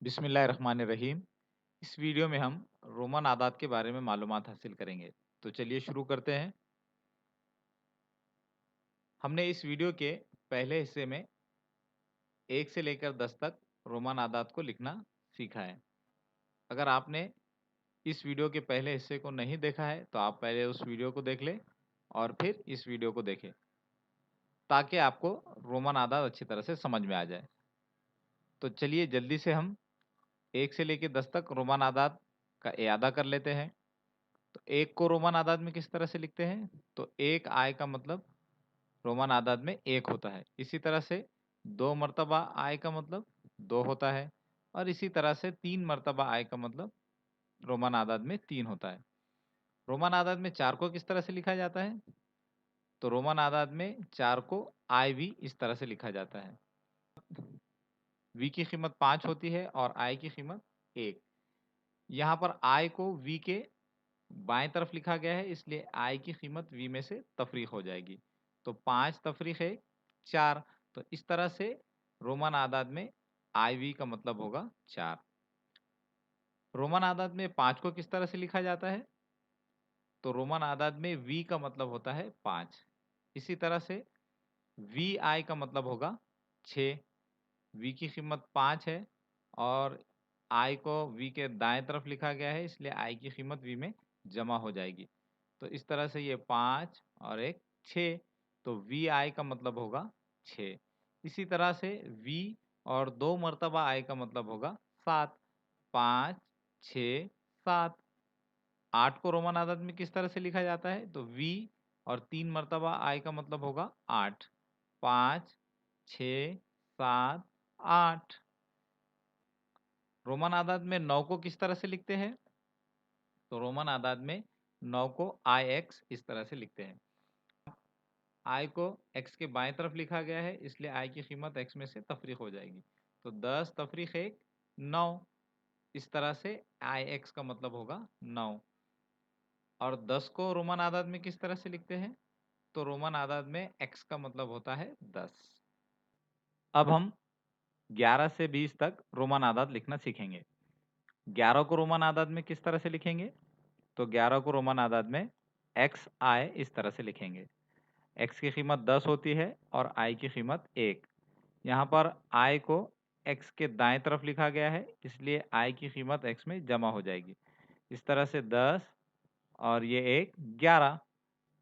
बिस्मिल्लाहिर्रहमानिर्रहीम। इस वीडियो में हम रोमन आदात के बारे में मालूमात हासिल करेंगे। तो चलिए शुरू करते हैं। हमने इस वीडियो के पहले हिस्से में 1 से लेकर 10 तक रोमन आदात को लिखना सीखा है। अगर आपने इस वीडियो के पहले हिस्से को नहीं देखा है तो आप पहले उस वीडियो को देख लें और फिर इस वीडियो को देखें, ताकि आपको रोमन आदात अच्छी तरह से समझ में आ जाए। तो चलिए जल्दी से हम 1 से लेकर 10 तक रोमन आदात का इयादा कर लेते हैं। तो 1 को रोमन आदात में किस तरह से लिखते हैं? तो 1 आय का मतलब रोमन आदात में 1 होता है। इसी तरह से 2 मर्तबा आय का मतलब 2 होता है और इसी तरह से 3 मर्तबा आय का मतलब रोमन आदात में 3 होता है। रोमन आदात में 4 को किस तरह से लिखा जाता है? तो रोमन आदात में 4 को आय भी इस तरह से लिखा जाता है। वी की कीमत 5 होती है और आय की कीमत 1। यहाँ पर आय को वी के बाएं तरफ लिखा गया है, इसलिए आई की कीमत वी में से तफरीक हो जाएगी। तो 5 तफरीक है 4। तो इस तरह से रोमन आदाद में आई वी का मतलब होगा 4। रोमन आदाद में 5 को किस तरह से लिखा जाता है? तो रोमन आदाद में वी का मतलब होता है 5। इसी तरह से वी आई का मतलब होगा 6। वी की कीमत 5 है और आई को वी के दाएं तरफ लिखा गया है, इसलिए आई की कीमत वी में जमा हो जाएगी। तो इस तरह से ये 5 और एक 6, तो वी आई का मतलब होगा 6। इसी तरह से वी और 2 मर्तबा आई का मतलब होगा 7। 5, 6, 7। 8 को रोमन आदद में किस तरह से लिखा जाता है? तो वी और 3 मर्तबा आई का मतलब होगा 8। 5, 6, 7, 8। रोमन आदाद में 9 को किस तरह से लिखते हैं? तो रोमन आदाद में 9 को आई एक्स इस तरह से लिखते हैं। आई को एक्स के बाएं तरफ लिखा गया है, इसलिए आई की कीमत एक्स में से तफरीक हो जाएगी। तो 10 तफरीक 1 9। इस तरह से आई एक्स का मतलब होगा 9। और 10 को रोमन आदाद में किस तरह से लिखते हैं? तो रोमन आदाद में एक्स का मतलब होता है 10। अब हम 11 से 20 तक रोमन आदाद लिखना सीखेंगे। 11 को रोमन आदाद में किस तरह से लिखेंगे? तो 11 को रोमन आदाद में एक्स आई इस तरह से लिखेंगे। एक्स की कीमत 10 होती है और आई की कीमत 1। यहाँ पर आई को एक्स के दाएं तरफ लिखा गया है, इसलिए आई की कीमत एक्स में जमा हो जाएगी। इस तरह से 10 और ये 1 11।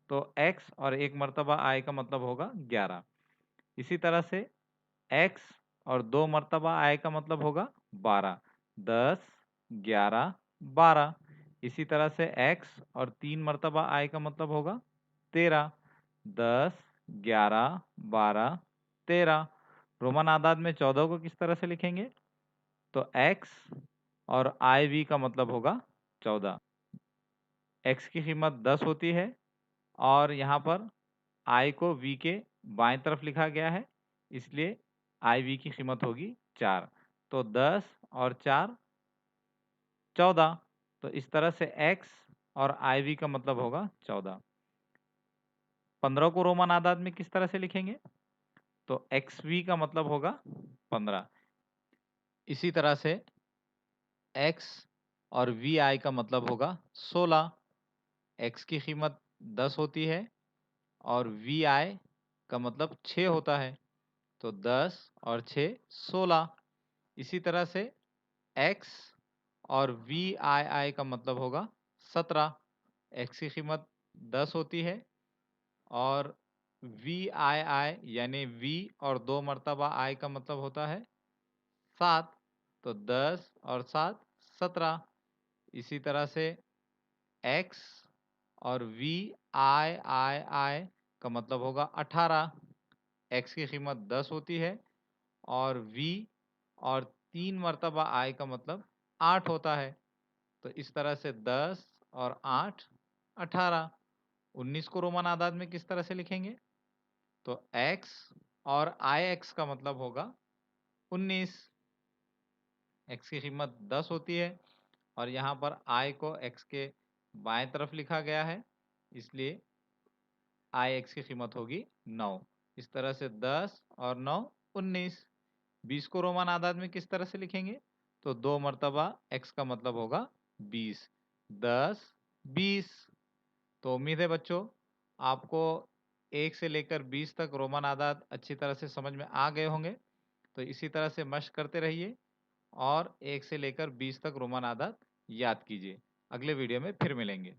तो एक्स और 1 मर्तबा आई का मतलब होगा 11। इसी तरह से एक्स और 2 मर्तबा आई का मतलब होगा 12। 10 11 12। इसी तरह से एक्स और 3 मर्तबा आई का मतलब होगा 13। 10 11 12 13। रोमन आदाद में 14 को किस तरह से लिखेंगे? तो एक्स और आई वी का मतलब होगा 14। एक्स की कीमत 10 होती है और यहाँ पर आई को वी के बाएं तरफ लिखा गया है, इसलिए आई वी की कीमत होगी 4। तो 10 और 4 14। तो इस तरह से एक्स और आई वी का मतलब होगा 14। 15 को रोमन आदाद में किस तरह से लिखेंगे? तो एक्स वी का मतलब होगा 15। इसी तरह से एक्स और वी आई का मतलब होगा 16। एक्स की कीमत 10 होती है और वी आई का मतलब 6 होता है। तो 10 और 6 16। इसी तरह से एक्स और वी आई आई का मतलब होगा 17। एक्स की कीमत 10 होती है और वी आई आई यानी वी और 2 मर्तबा आई का मतलब होता है 7। तो 10 और 7 17। इसी तरह से एक्स और वी आई आई आई का मतलब होगा 18। एक्स की कीमत 10 होती है और वी और 3 मर्तबा आई का मतलब 8 होता है। तो इस तरह से 10 और 8 18। 19 को रोमन आदाद में किस तरह से लिखेंगे? तो एक्स और आई एक्स का मतलब होगा 19। एक्स की कीमत 10 होती है और यहाँ पर आई को एक्स के बाएं तरफ लिखा गया है, इसलिए आई एक्स की कीमत होगी 9। इस तरह से 10 और 9 19। 20 को रोमन आदाद में किस तरह से लिखेंगे? तो 2 मर्तबा x का मतलब होगा 20, 10, 20। तो उम्मीद है बच्चों आपको 1 से लेकर 20 तक रोमन आदाद अच्छी तरह से समझ में आ गए होंगे। तो इसी तरह से मश्क करते रहिए और 1 से लेकर 20 तक रोमन आदाद याद कीजिए। अगले वीडियो में फिर मिलेंगे।